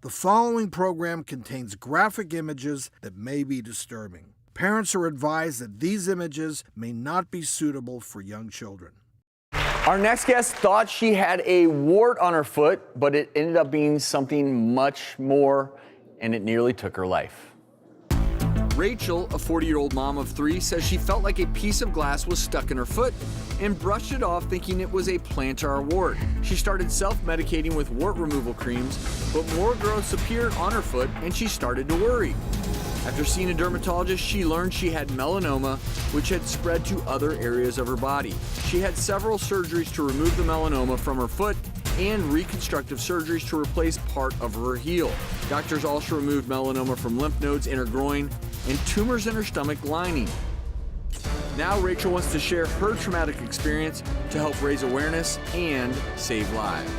The following program contains graphic images that may be disturbing. Parents are advised that these images may not be suitable for young children. Our next guest thought she had a wart on her foot, but it ended up being something much more, and it nearly took her life. Rachel, a 40-year-old mom of 3, says she felt like a piece of glass was stuck in her foot and brushed it off thinking it was a plantar wart. She started self-medicating with wart removal creams, but more growths appeared on her foot and she started to worry. After seeing a dermatologist, she learned she had melanoma, which had spread to other areas of her body. She had several surgeries to remove the melanoma from her foot and reconstructive surgeries to replace part of her heel. Doctors also removed melanoma from lymph nodes in her groin and tumors in her stomach lining. Now Rachel wants to share her traumatic experience to help raise awareness and save lives.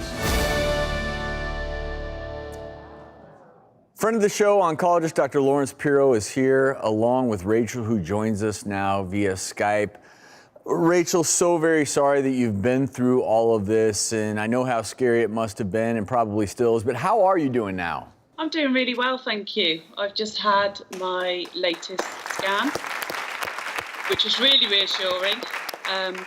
Friend of the show, oncologist Dr. Lawrence Piro is here, along with Rachel, who joins us now via Skype. Rachel, so very sorry that you've been through all of this, and I know how scary it must have been and probably still is, but how are you doing now? I'm doing really well, thank you. I've just had my latest scan, which was really reassuring.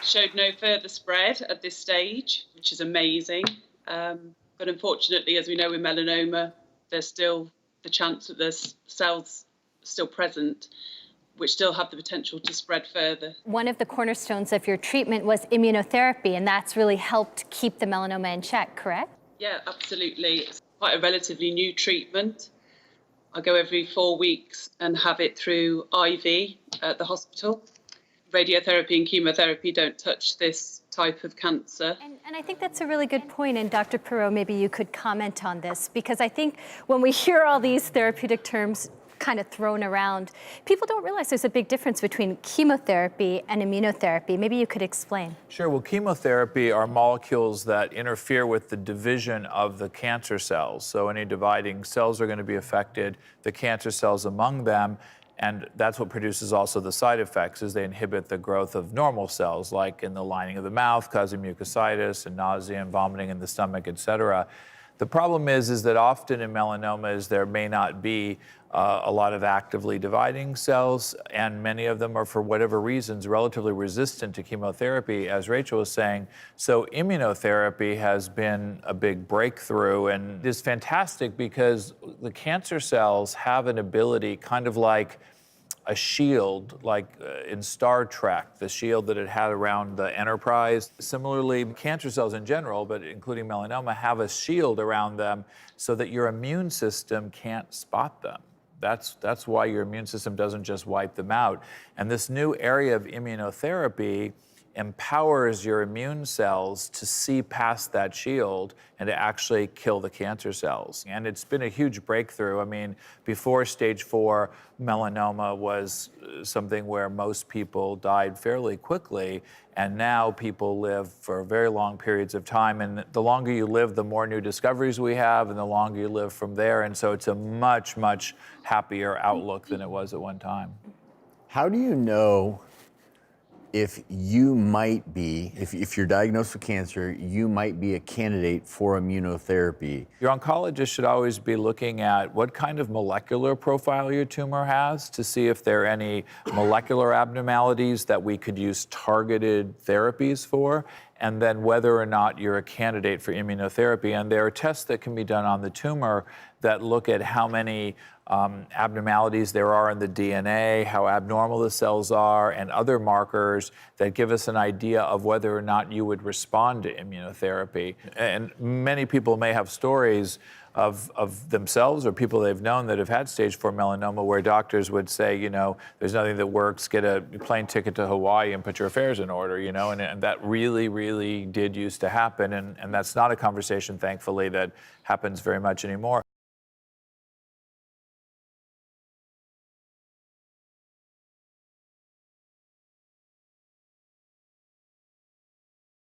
Showed no further spread at this stage, which is amazing. But unfortunately, as we know with melanoma, there's still the chance that there's cells still present, which still have the potential to spread further. One of the cornerstones of your treatment was immunotherapy, and that's really helped keep the melanoma in check, correct? Yeah, absolutely. It's quite a relatively new treatment. I go every 4 weeks and have it through IV at the hospital. Radiotherapy and chemotherapy don't touch this type of cancer. And I think that's a really good point, and Dr. Piro, maybe you could comment on this, because I think when we hear all these therapeutic terms kind of thrown around, people don't realize there's a big difference between chemotherapy and immunotherapy. Maybe you could explain. Sure. Well, chemotherapy are molecules that interfere with the division of the cancer cells. So any dividing cells are going to be affected, the cancer cells among them, and that's what produces also the side effects, is they inhibit the growth of normal cells, like in the lining of the mouth, causing mucositis and nausea and vomiting in the stomach, etc. The problem is that often in melanomas there may not be a lot of actively dividing cells, and many of them are, for whatever reasons, relatively resistant to chemotherapy, as Rachel was saying. So immunotherapy has been a big breakthrough, and it is fantastic because the cancer cells have an ability, kind of like a shield, like in Star Trek, the shield that it had around the Enterprise. Similarly, cancer cells in general, but including melanoma, have a shield around them so that your immune system can't spot them. That's why your immune system doesn't just wipe them out. And this new area of immunotherapy empowers your immune cells to see past that shield and to actually kill the cancer cells. And it's been a huge breakthrough. I mean, before stage 4, melanoma was something where most people died fairly quickly, and now people live for very long periods of time. And the longer you live, the more new discoveries we have, and the longer you live from there. And so it's a much, much happier outlook than it was at one time. How do you know if you might be, if you're diagnosed with cancer, you might be a candidate for immunotherapy? Your oncologist should always be looking at what kind of molecular profile your tumor has to see if there are any molecular abnormalities that we could use targeted therapies for, and then whether or not you're a candidate for immunotherapy. And there are tests that can be done on the tumor that look at how many abnormalities there are in the DNA, how abnormal the cells are, and other markers that give us an idea of whether or not you would respond to immunotherapy. And many people may have stories of themselves or people they've known that have had stage 4 melanoma where doctors would say, you know, there's nothing that works, get a plane ticket to Hawaii and put your affairs in order, you know, and that really, really did used to happen. And that's not a conversation, thankfully, that happens very much anymore.